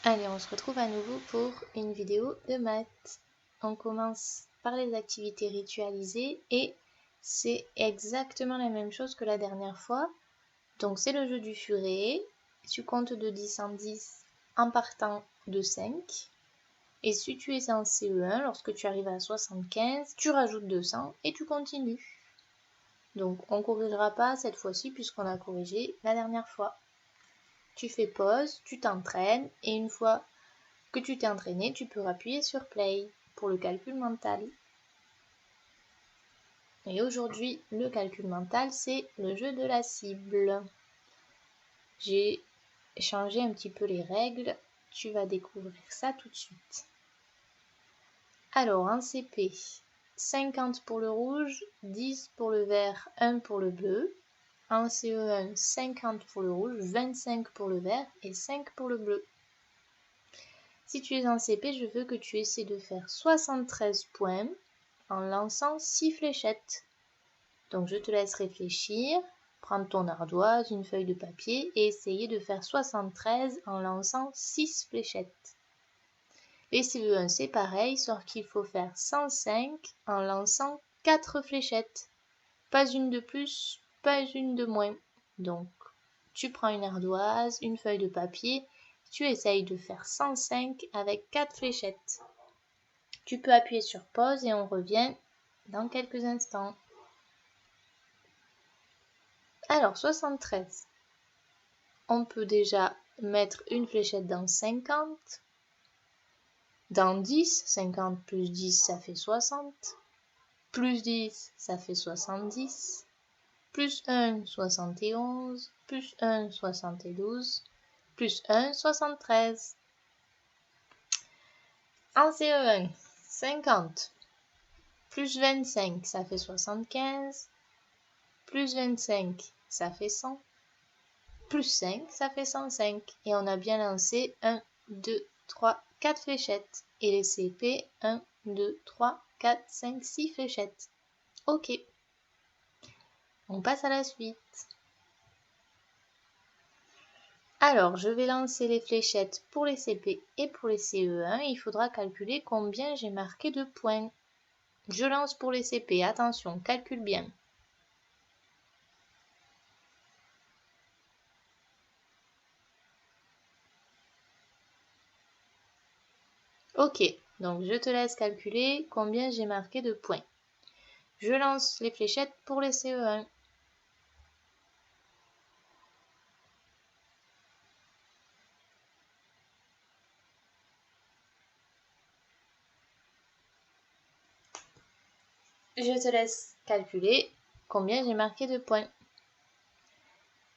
Allez, on se retrouve à nouveau pour une vidéo de maths. On commence par les activités ritualisées et c'est exactement la même chose que la dernière fois. Donc c'est le jeu du furet. Tu comptes de 10 en 10 en partant de 5. Et si tu es en CE1, lorsque tu arrives à 75, tu rajoutes 200 et tu continues. Donc on ne corrigera pas cette fois-ci puisqu'on a corrigé la dernière fois. Tu fais pause, tu t'entraînes et une fois que tu t'es entraîné, tu peux appuyer sur play pour le calcul mental. Et aujourd'hui, le calcul mental, c'est le jeu de la cible. J'ai changé un petit peu les règles. Tu vas découvrir ça tout de suite. Alors, en CP, 50 pour le rouge, 10 pour le vert, 1 pour le bleu. En CE1, 50 pour le rouge, 25 pour le vert et 5 pour le bleu. Si tu es en CP, je veux que tu essaies de faire 73 points en lançant 6 fléchettes. Donc je te laisse réfléchir, prendre ton ardoise, une feuille de papier et essayer de faire 73 en lançant 6 fléchettes. Les CE1 c'est pareil, sauf qu'il faut faire 105 en lançant 4 fléchettes. Pas une de plus, pas une de moins. Donc tu prends une ardoise, une feuille de papier, tu essayes de faire 105 avec 4 fléchettes. Tu peux appuyer sur pause et on revient dans quelques instants. Alors 73, on peut déjà mettre une fléchette dans 50, dans 10, 50 plus 10 ça fait 60, plus 10 ça fait 70, plus 1 71, plus 1 72, plus 1 73. En CE1, 50 plus 25 ça fait 75, plus 25 ça fait 100, plus 5 ça fait 105 et on a bien lancé 1, 2, 3, 4 fléchettes et les CP 1, 2, 3, 4, 5, 6 fléchettes. Ok, on passe à la suite. Alors je vais lancer les fléchettes pour les CP et pour les CE1. Il faudra calculer combien j'ai marqué de points. Je lance pour les CP, attention, calcule bien. Ok, donc je te laisse calculer combien j'ai marqué de points. Je lance les fléchettes pour les CE1. Je te laisse calculer combien j'ai marqué de points.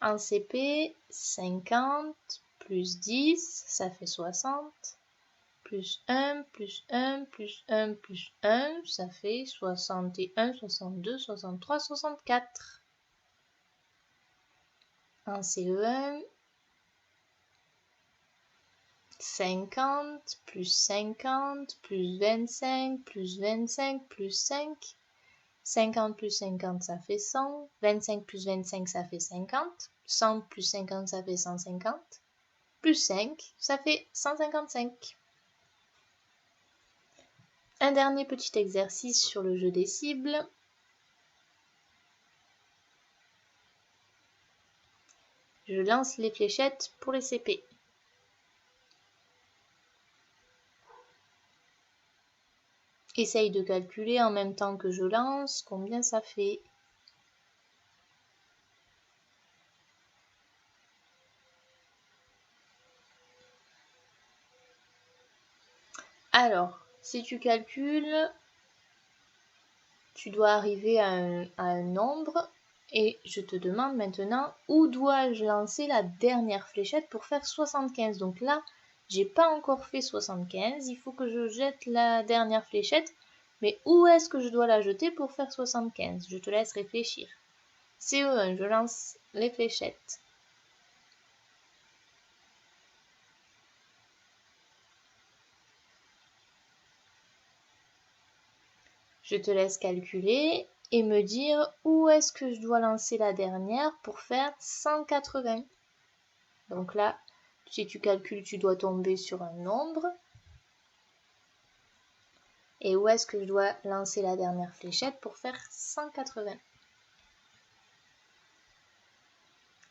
En CP, 50 plus 10, ça fait 60. Plus 1, plus 1, plus 1, plus 1, ça fait 61, 62, 63, 64. En CE1, 50 plus 50 plus 25 plus 25 plus 5. 50 plus 50 ça fait 100. 25 plus 25 ça fait 50. 100 plus 50 ça fait 150. Plus 5 ça fait 155. Un dernier petit exercice sur le jeu des cibles. Je lance les fléchettes pour les CP. Essaye de calculer en même temps que je lance combien ça fait. Alors, si tu calcules, tu dois arriver à un nombre et je te demande maintenant où dois-je lancer la dernière fléchette pour faire 75. Donc là, j'ai pas encore fait 75, il faut que je jette la dernière fléchette, mais où est-ce que je dois la jeter pour faire 75? Je te laisse réfléchir. CE1, je lance les fléchettes. Je te laisse calculer et me dire où est-ce que je dois lancer la dernière pour faire 180. Donc là, Si tu calcules, tu dois tomber sur un nombre. Et où est-ce que je dois lancer la dernière fléchette pour faire 180?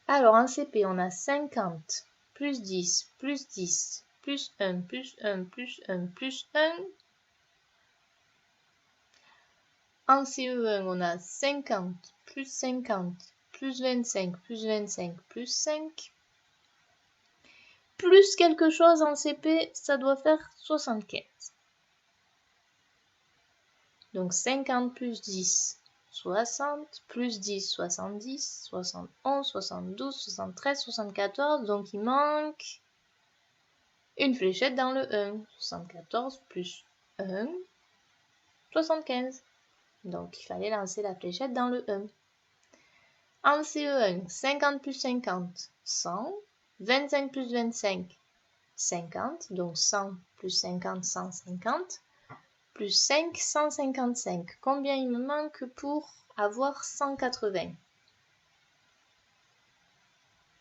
Alors en CP, on a 50, plus 10, plus 10, plus 1, plus 1, plus 1, plus 1. En CE1, on a 50, plus 50, plus 25, plus 25, plus 5. Plus quelque chose en CP, ça doit faire 75. Donc 50 plus 10, 60, plus 10, 70, 71, 72, 73, 74. Donc il manque une fléchette dans le 1. 74 plus 1, 75. Donc il fallait lancer la fléchette dans le 1. En CE1, 50 plus 50, 100. 25 plus 25, 50. Donc 100 plus 50, 150. Plus 5, 155. Combien il me manque pour avoir 180?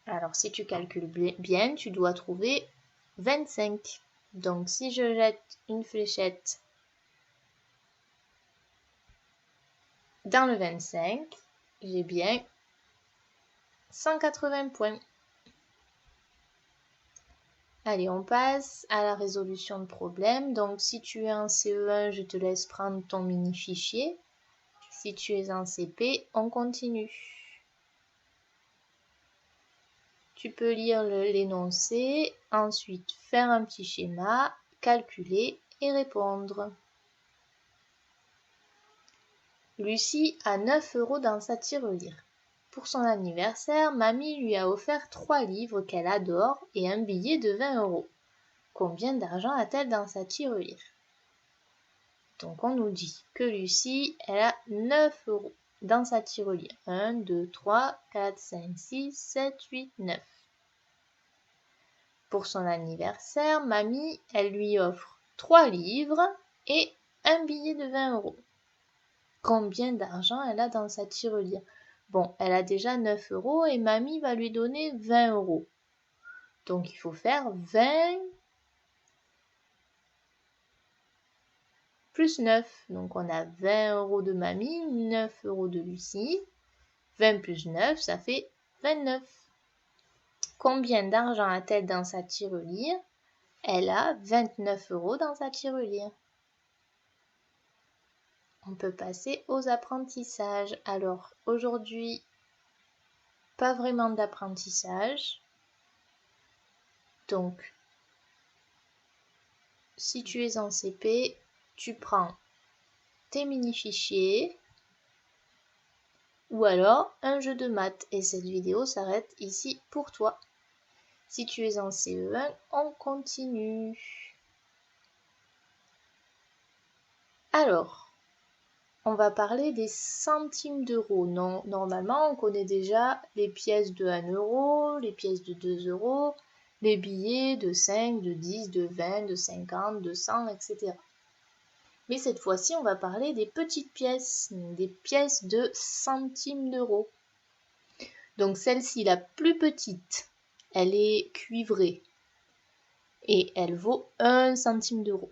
Alors, si tu calcules bien, tu dois trouver 25. Donc, si je jette une fléchette dans le 25, j'ai bien 180 points. Allez, on passe à la résolution de problème. Donc, si tu es en CE1, je te laisse prendre ton mini-fichier. Si tu es en CP, on continue. Tu peux lire l'énoncé, ensuite faire un petit schéma, calculer et répondre. Lucie a 9 € dans sa tirelire. Pour son anniversaire, mamie lui a offert 3 livres qu'elle adore et un billet de 20 €. Combien d'argent a-t-elle dans sa tirelire? Donc on nous dit que Lucie, elle a 9 € dans sa tirelire. 1, 2, 3, 4, 5, 6, 7, 8, 9. Pour son anniversaire, mamie, elle lui offre 3 livres et un billet de 20 €. Combien d'argent elle a dans sa tirelire? Bon, elle a déjà 9 € et mamie va lui donner 20 €. Donc il faut faire 20 plus 9. Donc on a 20 € de mamie, 9 € de Lucie. 20 plus 9, ça fait 29. Combien d'argent a-t-elle dans sa tirelire? Elle a 29 € dans sa tirelire. On peut passer aux apprentissages. Alors aujourd'hui, pas vraiment d'apprentissage. Donc, si tu es en CP, tu prends tes mini-fichiers ou alors un jeu de maths. Et cette vidéo s'arrête ici pour toi. Si tu es en CE1, on continue. Alors, on va parler des centimes d'euros. Normalement, on connaît déjà les pièces de 1 €, les pièces de 2 €, les billets de 5, de 10, de 20, de 50, de 100, etc. Mais cette fois-ci, on va parler des petites pièces, des pièces de centimes d'euros. Donc celle-ci, la plus petite, elle est cuivrée et elle vaut 1 centime d'euro.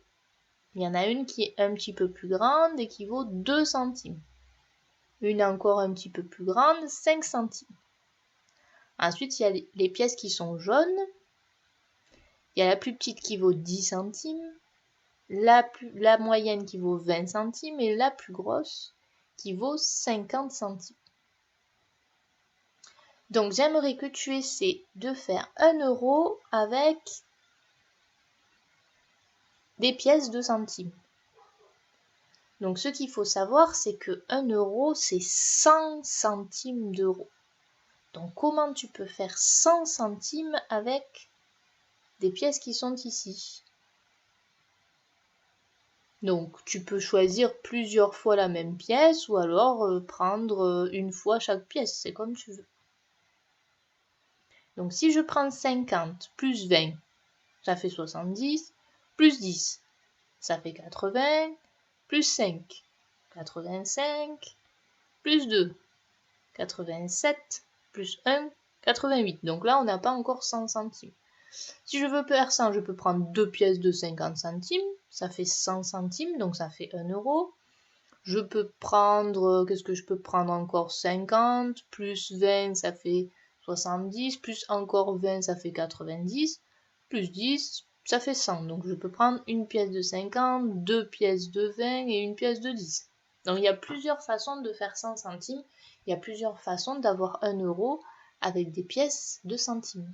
Il y en a une qui est un petit peu plus grande et qui vaut 2 centimes. Une encore un petit peu plus grande, 5 centimes. Ensuite, il y a les pièces qui sont jaunes. Il y a la plus petite qui vaut 10 centimes, la moyenne qui vaut 20 centimes et la plus grosse qui vaut 50 centimes. Donc, j'aimerais que tu essaies de faire 1 € avec des pièces de centimes. Donc, ce qu'il faut savoir, c'est que 1 €, c'est 100 centimes d'euros. Donc, comment tu peux faire 100 centimes avec des pièces qui sont ici? Donc, tu peux choisir plusieurs fois la même pièce ou alors prendre une fois chaque pièce, c'est comme tu veux. Donc, si je prends 50 plus 20, ça fait 70, plus 10, ça fait 80, plus 5, 85, plus 2, 87, plus 1, 88. Donc là, on n'a pas encore 100 centimes. Si je veux faire 100, je peux prendre 2 pièces de 50 centimes, ça fait 100 centimes, donc ça fait 1 euro. Je peux prendre, qu'est-ce que je peux prendre encore? 50, plus 20, ça fait 70, plus encore 20, ça fait 90, plus 10, ça fait 100. Donc je peux prendre une pièce de 50, 2 pièces de 20 et une pièce de 10. Donc il y a plusieurs façons de faire 100 centimes. Il y a plusieurs façons d'avoir 1 euro avec des pièces de centimes.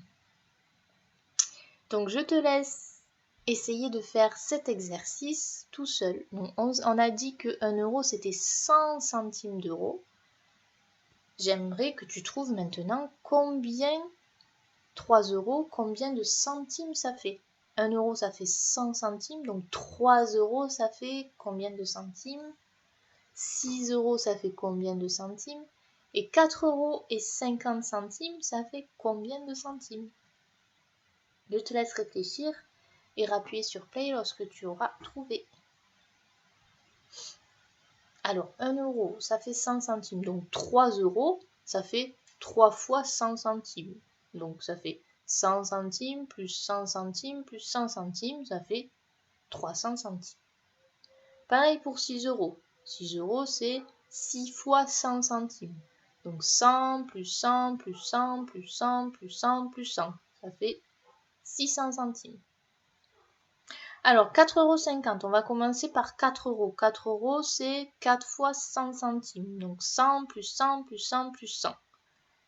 Donc je te laisse essayer de faire cet exercice tout seul. Donc, on a dit que 1 euro c'était 100 centimes d'euros. J'aimerais que tu trouves maintenant combien 3 euros, combien de centimes ça fait. 1 euro ça fait 100 centimes, donc 3 euros ça fait combien de centimes? 6 euros ça fait combien de centimes? Et 4 euros et 50 centimes ça fait combien de centimes? Je te laisse réfléchir et appuyer sur play lorsque tu auras trouvé. Alors, 1 euro, ça fait 100 centimes. Donc, 3 euros, ça fait 3 fois 100 centimes. Donc, ça fait 100 centimes plus 100 centimes plus 100 centimes, ça fait 300 centimes. Pareil pour 6 euros. 6 euros, c'est 6 fois 100 centimes. Donc, 100 plus 100 plus 100 plus 100 plus 100 plus 100, ça fait 600 centimes. Alors, 4,50 €, on va commencer par 4 euros. 4 euros, c'est 4 fois 100 centimes. Donc 100 plus 100 plus 100 plus 100.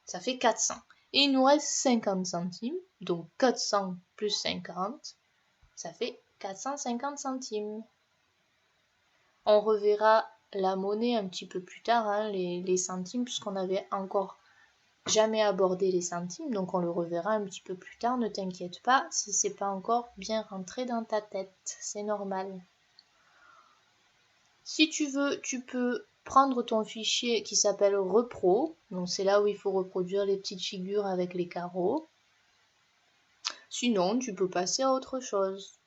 Ça fait 400. Et il nous reste 50 centimes. Donc 400 plus 50, ça fait 450 centimes. On reverra la monnaie un petit peu plus tard, hein, les centimes, puisqu'on avait encore jamais abordé les centimes, donc on le reverra un petit peu plus tard, ne t'inquiète pas si c'est pas encore bien rentré dans ta tête, c'est normal. Si tu veux, tu peux prendre ton fichier qui s'appelle repro, donc c'est là où il faut reproduire les petites figures avec les carreaux. Sinon, tu peux passer à autre chose.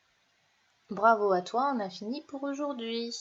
Bravo à toi, on a fini pour aujourd'hui.